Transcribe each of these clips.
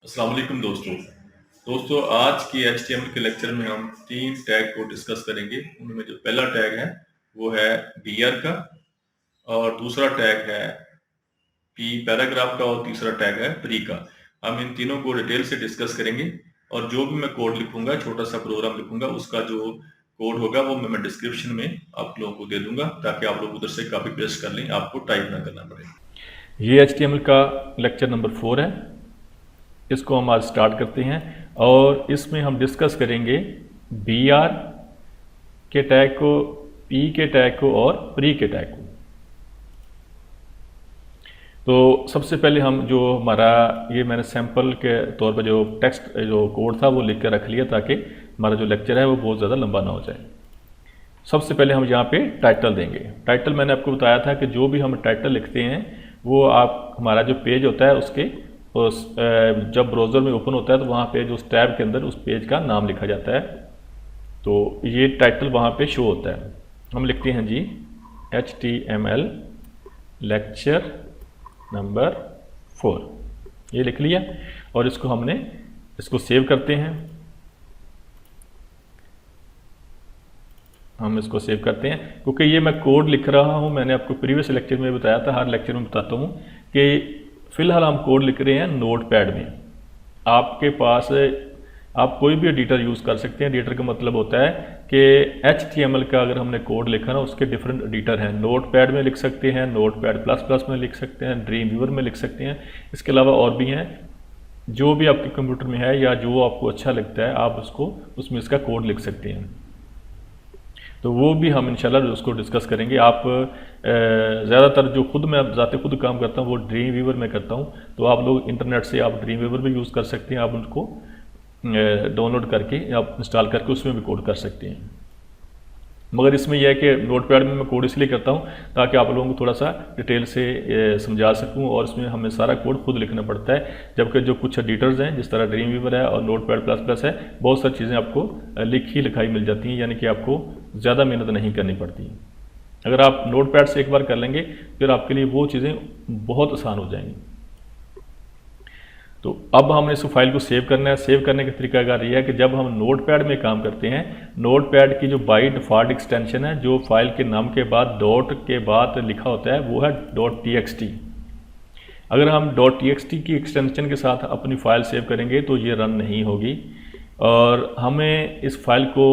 अस्सलाम वालेकुम दोस्तों आज की HTML के लेक्चर में हम 3 टैग को डिस्कस करेंगे। उनमें जो पहला टैग है वो है बीआर का, और दूसरा टैग है पी पैराग्राफ का, और तीसरा टैग है प्री का। हम इन तीनों को डिटेल से डिस्कस करेंगे, और जो भी मैं कोड लिखूंगा, छोटा सा प्रोग्राम लिखूंगा, उसका जो कोड होगा वो मैं डिस्क्रिप्शन में आप लोगों को दे दूंगा, ताकि आप लोग उधर से कॉपी पेस्ट कर लें, आपको टाइप ना करना पड़े। ये HTML का लेक्चर नंबर 4 है। इसको हम आज स्टार्ट करते हैं, और इसमें हम डिस्कस करेंगे BR के टैग को, P के टैग को और प्री के टैग को। तो सबसे पहले हम जो हमारा ये मैंने सैम्पल के तौर पर जो टेक्स्ट जो कोड था वो लिख कर रख लिया, ताकि हमारा जो लेक्चर है वो बहुत ज़्यादा लंबा ना हो जाए। सबसे पहले हम यहाँ पे टाइटल देंगे। टाइटल मैंने आपको बताया था कि जो भी हम टाइटल लिखते हैं वो आप हमारा जो पेज होता है उसके जब ब्राउज़र में ओपन होता है तो वहाँ पे जो उस टैब के अंदर उस पेज का नाम लिखा जाता है, तो ये टाइटल वहाँ पे शो होता है। हम लिखते हैं जी HTML लेक्चर नंबर 4, ये लिख लिया, और इसको सेव करते हैं। हम इसको सेव करते हैं क्योंकि ये मैं कोड लिख रहा हूँ। मैंने आपको प्रीवियस लेक्चर में बताया था, हर लेक्चर में बताता हूँ कि फ़िलहाल हम कोड लिख रहे हैं नोटपैड में। आपके पास आप कोई भी एडिटर यूज़ कर सकते हैं। एडिटर का मतलब होता है कि HTML का अगर हमने कोड लिखा ना, उसके डिफरेंट एडिटर हैं। नोटपैड में लिख सकते हैं, नोटपैड प्लस प्लस में लिख सकते हैं, ड्रीम व्यूअर में लिख सकते हैं। इसके अलावा और भी हैं, जो भी आपके कंप्यूटर में है या जो आपको अच्छा लगता है आप उसमें इसका कोड लिख सकते हैं। तो वो भी हम इंशाल्लाह उसको डिस्कस करेंगे। आप ज़्यादातर जो मैं ज़ाते खुद काम करता हूँ वो ड्रीम व्यूअर में करता हूँ, तो आप लोग इंटरनेट से आप ड्रीम व्यूअर भी यूज़ कर सकते हैं। आप उनको डाउनलोड करके आप इंस्टॉल करके उसमें भी कोड कर सकते हैं। मगर इसमें यह है कि नोटपैड में मैं कोड इसलिए करता हूँ ताकि आप लोगों को थोड़ा सा डिटेल से समझा सकूँ, और इसमें हमें सारा कोड खुद लिखना पड़ता है। जबकि जो कुछ एडिटर्स हैं, जिस तरह ड्रीम व्यूअर है और नोटपैड प्लस प्लस है, बहुत सारी चीज़ें आपको लिखाई मिल जाती हैं, यानी कि आपको ज़्यादा मेहनत नहीं करनी पड़ती। अगर आप नोटपैड से एक बार कर लेंगे फिर आपके लिए वो चीज़ें बहुत आसान हो जाएंगी। तो अब हमने इस फाइल को सेव करना है। सेव करने का तरीकाकार ये है कि जब हम नोटपैड में काम करते हैं, नोटपैड की जो बाय डिफ़ॉल्ट एक्सटेंशन है, जो फाइल के नाम के बाद डॉट के बाद लिखा होता है, वो है .txt। अगर हम .txt की एक्सटेंशन के साथ अपनी फ़ाइल सेव करेंगे तो ये रन नहीं होगी। और हमें इस फाइल को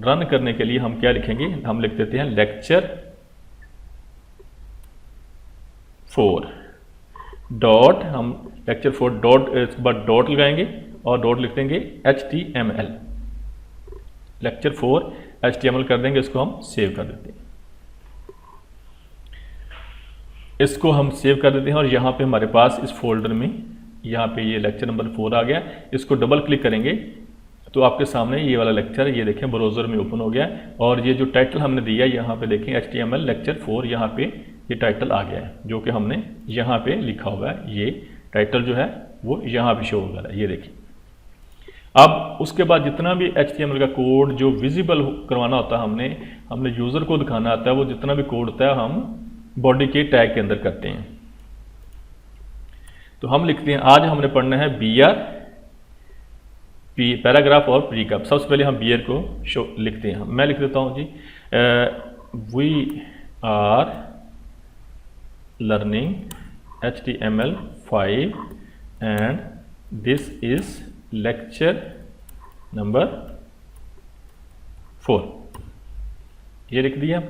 रन करने के लिए हम क्या लिखेंगे, हम लिख देते हैं लेक्चर 4 डॉट, हम लेक्चर 4 डॉट इसके बाद डॉट लगाएंगे और डॉट लिख देंगे HTML, लेक्चर 4 HTML कर देंगे। इसको हम सेव कर देते हैं। इसको हम सेव कर देते हैं, और यहाँ पे हमारे पास इस फोल्डर में यहाँ पे ये लेक्चर नंबर 4 आ गया। इसको डबल क्लिक करेंगे तो आपके सामने ये वाला लेक्चर, ये देखें ब्राउज़र में ओपन हो गया, और ये जो टाइटल हमने दिया यहाँ पे देखें HTML लेक्चर 4, यहाँ पे ये टाइटल आ गया है, जो कि हमने यहाँ पे लिखा हुआ है। ये टाइटल जो है वो यहाँ पे शो हो रहा है, ये देखिए। अब उसके बाद जितना भी HTML का कोड जो विजिबल करवाना होता है, हमने यूज़र को दिखाना आता है, वो जितना भी कोड होता है हम बॉडी के टैग के अंदर करते हैं। तो हम लिखते हैं, आज हमने पढ़ना है BR, पैराग्राफ और प्री का। सबसे पहले हम BR को लिखते हैं। मैं लिख देता हूँ जी, we are learning HTML5 and this is lecture number 4, ये लिख दिया।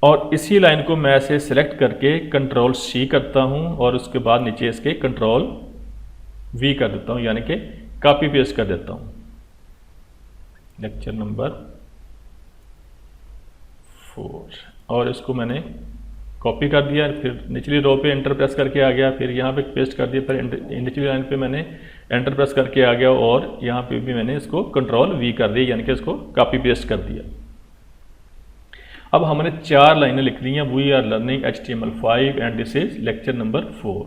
और इसी लाइन को मैं ऐसे सिलेक्ट करके Ctrl+C करता हूँ, और उसके बाद नीचे इसके Ctrl+V कर देता हूँ, यानी कि कॉपी पेस्ट कर देता हूँ। लेक्चर नंबर 4, और इसको मैंने कॉपी कर दिया, फिर निचली रो पे एंटर प्रेस करके आ गया, फिर यहाँ पे पेस्ट कर दिया, फिर निचली लाइन पे मैंने एंटर प्रेस करके आ गया, और यहाँ पे भी मैंने इसको Ctrl+V कर दिया, यानी कि इसको कॉपी पेस्ट कर दिया। अब हमने 4 लाइनें लिख ली हैं, we are learning HTML5 and this is lecture number 4,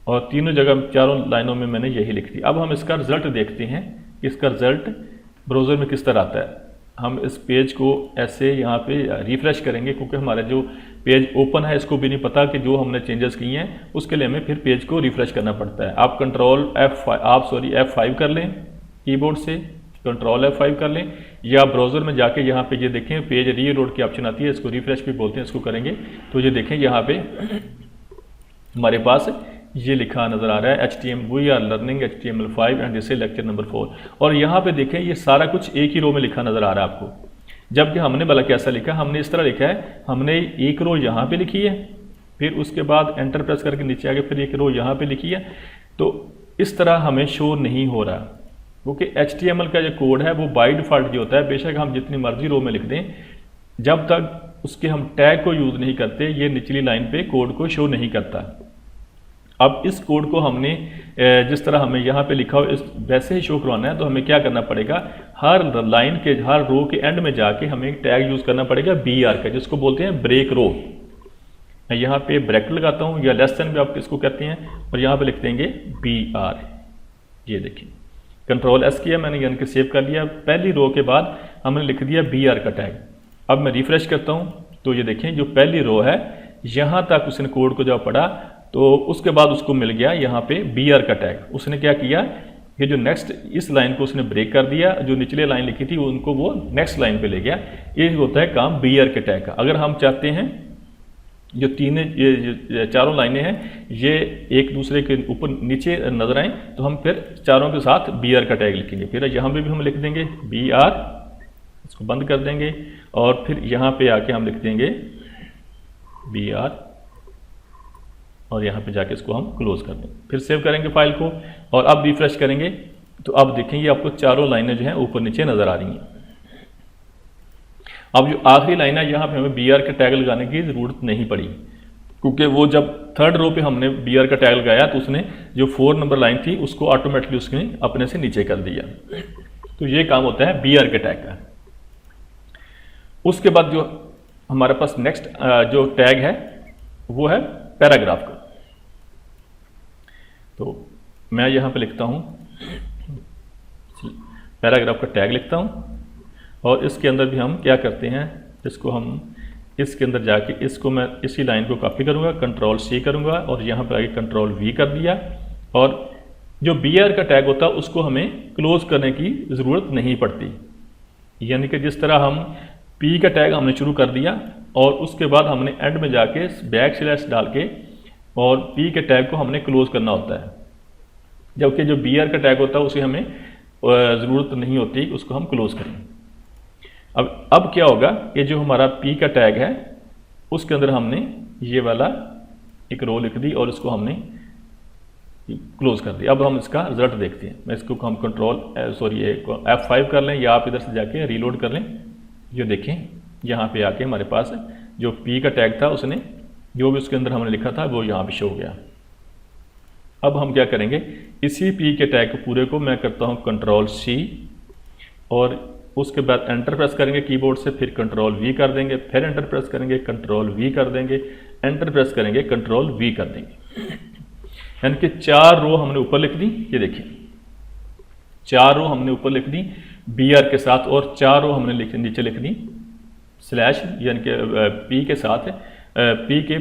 और तीनों जगह 4 लाइनों में मैंने यही लिख दी। अब हम इसका रिजल्ट देखते हैं, इसका रिजल्ट ब्राउज़र में किस तरह आता है। हम इस पेज को ऐसे यहाँ पे रिफ्रेश करेंगे, क्योंकि हमारे जो पेज ओपन है इसको भी नहीं पता कि जो हमने चेंजेस किए हैं, उसके लिए हमें फिर पेज को रिफ्रेश करना पड़ता है। आप F5 कर लें कीबोर्ड से, कंट्रोल F5 कर लें, या ब्राउज़र में जाके यहाँ पे ये देखें पेज रीलोड की ऑप्शन आती है, इसको रिफ्रेश भी बोलते हैं, इसको करेंगे तो ये देखें यहाँ पे हमारे पास ये लिखा नज़र आ रहा है we are learning HTML5 and this is lecture number 4। और यहाँ पे देखें ये सारा कुछ एक ही रो में लिखा नज़र आ रहा है आपको, जबकि हमने भला कैसा लिखा, हमने इस तरह लिखा है, हमने एक रो यहाँ पे लिखी है, फिर उसके बाद एंटर प्रेस करके नीचे आके फिर एक रो यहाँ पे लिखी है, तो इस तरह हमें शो नहीं हो रहा, क्योंकि HTML का जो कोड है वो बाय डिफ़ॉल्ट जो होता है, बेशक हम जितनी मर्जी रो में लिख दें, जब तक उसके हम टैग को यूज़ नहीं करते ये निचली लाइन पे कोड को शो नहीं करता। अब इस कोड को हमने जिस तरह हमें यहाँ पे लिखा हो इस वैसे ही शो करवाना है, तो हमें क्या करना पड़ेगा, हर लाइन के हर रो के एंड में जाके हमें टैग यूज़ करना पड़ेगा BR का, जिसको बोलते हैं ब्रेक रो। मैं यहाँ पे ब्रैकेट लगाता हूँ या लेस देन भी आप इसको कहते हैं, और यहाँ पे लिख देंगे BR। ये देखिए कंट्रोल S किया मैंने, यानी कि सेव कर लिया, पहली रो के बाद हमने लिख दिया BR का टैग। अब मैं रिफ्रेश करता हूँ तो ये देखें जो पहली रो है यहाँ तक उसने कोड को जब पढ़ा तो उसके बाद उसको मिल गया यहाँ पे BR का टैग। उसने क्या किया, ये जो नेक्स्ट इस लाइन को उसने ब्रेक कर दिया, जो निचले लाइन लिखी थी उनको वो नेक्स्ट लाइन पे ले गया। ये होता है काम BR के टैग का। अगर हम चाहते हैं जो ये चारों लाइनें हैं ये एक दूसरे के ऊपर नीचे नजर आएँ, तो हम फिर चारों के साथ BR का टैग लिखेंगे। फिर यहाँ पे भी हम लिख देंगे BR, इसको बंद कर देंगे, और फिर यहाँ पे आके हम लिख देंगे BR, और यहाँ पे जाके इसको हम क्लोज कर देंगे। फिर सेव करेंगे फाइल को और अब रिफ्रेश करेंगे तो अब देखेंगे आपको चारों लाइनें जो हैं ऊपर नीचे नजर आ रही हैं। अब जो आखिरी लाइन है यहाँ पे हमें BR का टैग लगाने की ज़रूरत नहीं पड़ी, क्योंकि वो जब थर्ड रो पे हमने BR का टैग लगाया तो उसने जो 4 नंबर लाइन थी उसको ऑटोमेटिकली उसने अपने से नीचे कर दिया। तो ये काम होता है BR के टैग का। उसके बाद जो हमारे पास नेक्स्ट जो टैग है वो है पैराग्राफ का। तो मैं यहाँ पे लिखता हूँ पैराग्राफ का टैग लिखता हूँ, और इसके अंदर भी हम क्या करते हैं, इसको हम इसके अंदर जाके इसको मैं इसी लाइन को कॉपी करूँगा, कंट्रोल C करूँगा और यहाँ पर आगे कंट्रोल V कर दिया। और जो BR का टैग होता है उसको हमें क्लोज करने की ज़रूरत नहीं पड़ती, यानी कि जिस तरह हम P का टैग हमने शुरू कर दिया और उसके बाद हमने एंड में जाके बैकस्लैश डाल के और P के टैग को हमने क्लोज करना होता है, जबकि जो BR का टैग होता है उसे हमें ज़रूरत नहीं होती उसको हम क्लोज करें। अब क्या होगा, ये जो हमारा P का टैग है उसके अंदर हमने ये वाला एक रो लिख दी और इसको हमने क्लोज कर दिया। अब हम इसका रिजल्ट देखते हैं। मैं इसको हम F5 कर लें या आप इधर से जाके रीलोड कर लें। ये देखें यहाँ पे आके हमारे पास जो P का टैग था उसने जो भी उसके अंदर हमने लिखा था वो यहाँ पे शो हो गया। अब हम क्या करेंगे, इसी P के टैग पूरे को मैं करता हूँ कंट्रोल C और उसके बाद एंटर प्रेस करेंगे कीबोर्ड से, फिर कंट्रोल V कर देंगे, फिर एंटर प्रेस करेंगे, कंट्रोल V कर देंगे, एंटर प्रेस करेंगे, कंट्रोल V कर देंगे। यानी कि 4 रो हमने ऊपर लिख दी। ये देखिए 4 रो हमने ऊपर लिख दी BR के साथ और 4 रो हमने नीचे लिख दी स्लैश, यानी कि P के साथ P के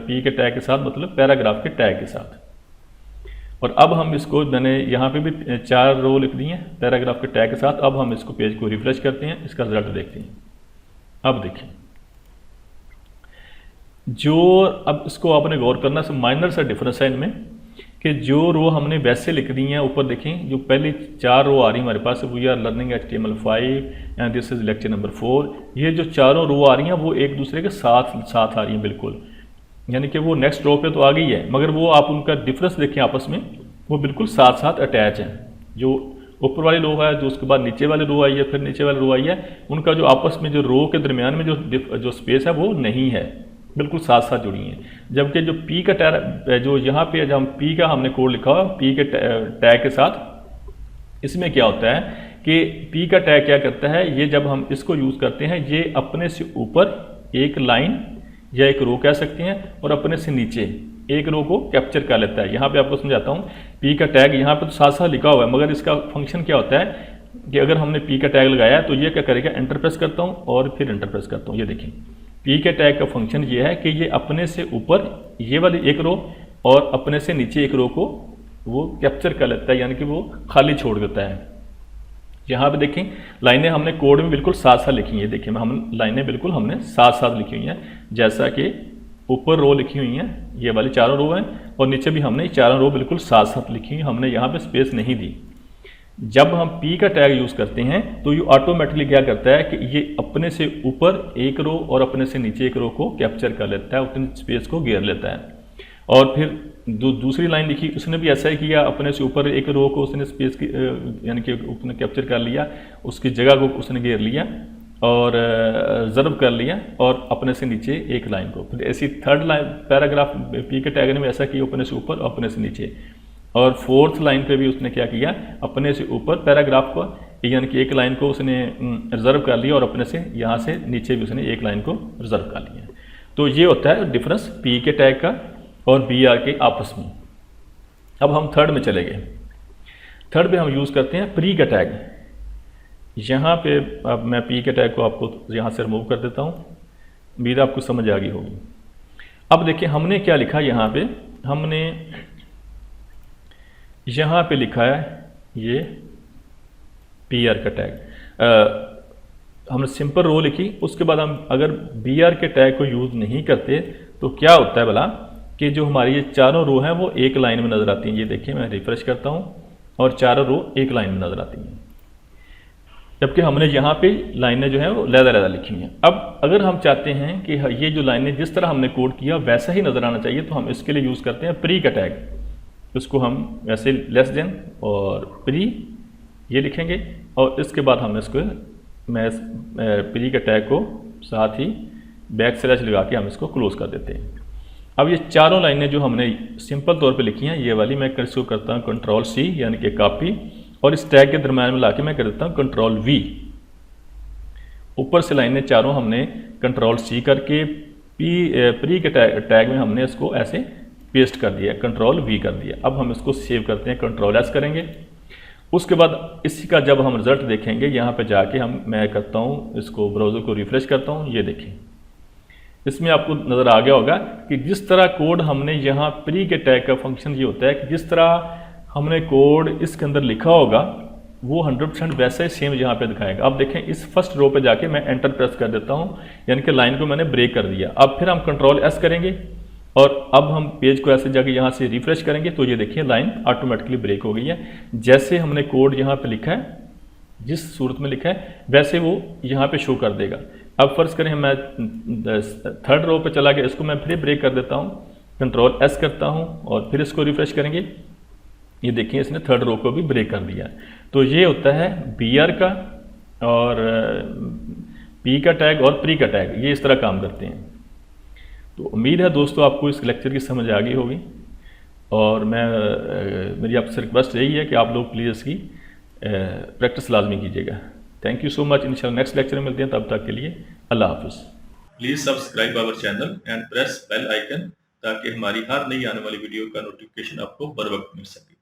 P के टैग के साथ मतलब पैराग्राफ के टैग के साथ। और अब हम इसको मैंने यहाँ पे भी 4 रो लिख दी हैं पैराग्राफ के टैग के साथ। अब हम इसको पेज को रिफ्रेश करते हैं, इसका रिजल्ट देखते हैं। अब देखिए अब इसको आपने गौर करना से माइनर सा डिफरेंस है इनमें कि जो रो हमने वैसे लिख दी हैं ऊपर देखें, जो पहली 4 रो आ रही हमारे पास we are learning HTML5 and this is lecture number 4, ये जो चारों रो आ रही हैं वो एक दूसरे के साथ आ रही हैं बिल्कुल, यानी कि वो नेक्स्ट रो पे तो आ गई है मगर वो आप उनका डिफरेंस देखें आपस में वो बिल्कुल साथ अटैच है। जो ऊपर वाली रो है जो उसके बाद नीचे वाली रो आई है फिर नीचे वाली रो आई है, उनका जो आपस में जो रो के दरमियान में जो स्पेस है वो नहीं है, बिल्कुल साथ जुड़ी हैं। जबकि जो P का टैग जो यहाँ पे जब हम P का हमने कोड लिखा हुआ P के टैग के साथ, इसमें क्या होता है कि P का टैग क्या करता है, ये जब हम इसको यूज़ करते हैं ये अपने से ऊपर एक लाइन या एक रो कह सकते हैं और अपने से नीचे एक रो को कैप्चर कर लेता है। यहाँ पे आपको समझाता हूँ, P का टैग यहाँ पे तो साथ लिखा हुआ है मगर इसका फंक्शन क्या होता है कि अगर हमने P का टैग लगाया तो ये क्या करेगा, एंटर प्रेस करता हूँ और फिर एंटर प्रेस करता हूँ। ये देखें पी के टैग का फंक्शन ये है कि ये अपने से ऊपर ये वाली एक रो और अपने से नीचे एक रो को वो कैप्चर कर लेता है, यानी कि वो खाली छोड़ देता है। यहाँ पे देखें लाइनें हमने कोड में बिल्कुल साथ साथ लिखी हैं, देखिए हम लाइनें बिल्कुल हमने साथ साथ लिखी हुई हैं, जैसा कि ऊपर रो लिखी हुई हैं, ये वाली चारों रो हैं, और नीचे भी हमने चारों रो बिल्कुल साथ साथ लिखी हुई, हमने यहाँ पे स्पेस नहीं दी। जब हम पी का टैग यूज़ करते हैं तो ये ऑटोमेटिकली क्या करता है कि ये अपने से ऊपर एक रो और अपने से नीचे एक रो को कैप्चर कर लेता है, उतनी स्पेस को घेर लेता है। और फिर दूसरी लाइन लिखी, उसने भी ऐसा ही किया, अपने से ऊपर एक रो को उसने स्पेस की यानी कि उसने कैप्चर कर लिया, उसकी जगह को उसने घेर लिया और रिजर्व कर लिया, और अपने से नीचे एक लाइन को। फिर ऐसी थर्ड लाइन पैराग्राफ पी के टैग ने भी ऐसा किया, अपने से ऊपर और अपने से नीचे। और फोर्थ लाइन पे भी उसने क्या किया, अपने से ऊपर पैराग्राफ को यानी कि एक लाइन को उसने रिजर्व कर लिया, और अपने से यहाँ से नीचे भी उसने एक लाइन को रिजर्व कर लिया। तो ये होता है डिफरेंस पी के टैग का और बी आर के आपस में। अब हम थर्ड में चले गए। थर्ड पे हम यूज़ करते हैं प्री का टैग। यहाँ पे अब मैं पी के टैग को आपको यहाँ से रिमूव कर देता हूँ, उम्मीद आपको समझ आ गई होगी। अब देखिए हमने क्या लिखा, यहाँ पे हमने यहाँ पे लिखा है ये पी आर का टैग। हमने सिंपल रो लिखी, उसके बाद हम अगर बी आर के टैग को यूज़ नहीं करते तो क्या होता है भला कि जो हमारी ये चारों रो हैं वो एक लाइन में नज़र आती हैं। ये देखिए मैं रिफ्रेश करता हूँ और चारों रो एक लाइन में नज़र आती हैं, जबकि हमने यहाँ पे लाइनें जो हैं वो लहदा लिखी हैं। अब अगर हम चाहते हैं कि ये जो लाइनें जिस तरह हमने कोड किया वैसा ही नज़र आना चाहिए, तो हम इसके लिए यूज़ करते हैं प्री का टैग। उसको हम वैसे लेस देन और प्री ये लिखेंगे, और इसके बाद हम इसको मैं प्री का टैग को साथ ही बैक स्लैश लगा के हम इसको क्लोज कर देते हैं। अब ये चारों लाइनें जो हमने सिंपल तौर पे लिखी हैं, ये वाली मैं इसको करता हूँ कंट्रोल सी यानी कि कॉपी, और इस टैग के दरम्यान में लाके मैं कर देता हूँ कंट्रोल वी। ऊपर से लाइनें चारों हमने कंट्रोल सी करके प्री के टैग में हमने इसको ऐसे पेस्ट कर दिया, कंट्रोल वी कर दिया। अब हम इसको सेव करते हैं, कंट्रोल एस करेंगे। उसके बाद इसी का जब हम रिजल्ट देखेंगे, यहाँ पे जाके मैं करता हूँ इसको ब्राउज़र को रिफ्रेश करता हूँ, ये देखें इसमें आपको नज़र आ गया होगा कि जिस तरह कोड हमने यहाँ प्री के टैग का फंक्शन ये होता है कि जिस तरह हमने कोड इसके अंदर लिखा होगा वो 100% वैसे ही सेम यहाँ पे दिखाएगा। अब देखें इस फर्स्ट रो पे जाके मैं एंटर प्रेस कर देता हूँ, यानी कि लाइन को मैंने ब्रेक कर दिया। अब फिर हम कंट्रोल एस करेंगे और अब हम पेज को ऐसे जाके यहाँ से रिफ्रेश करेंगे, तो ये देखिए लाइन ऑटोमेटिकली ब्रेक हो गई है। जैसे हमने कोड यहाँ पे लिखा है, जिस सूरत में लिखा है वैसे वो यहाँ पे शो कर देगा। अब फर्ज करें मैं थर्ड रो पे चला गया, इसको मैं फिर ब्रेक कर देता हूँ, कंट्रोल एस करता हूँ और फिर इसको रिफ्रेश करेंगे, ये देखिए इसने थर्ड रो को भी ब्रेक कर दिया। तो ये होता है बी आर का और पी का टैग और प्री का टैग, ये इस तरह काम करते हैं। तो उम्मीद है दोस्तों आपको इस लेक्चर की समझ आ गई होगी, और मेरी आपसे रिक्वेस्ट यही है कि आप लोग प्लीज़ इसकी प्रैक्टिस लाजमी कीजिएगा। Thank you so much. इंशाल्लाह नेक्स्ट लेक्चर में मिलते हैं, तब तक के लिए अल्लाह हाफिज़। Please subscribe our channel and press bell icon ताकि हमारी हर नई आने वाली वीडियो का नोटिफिकेशन आपको बर वक्त मिल सके।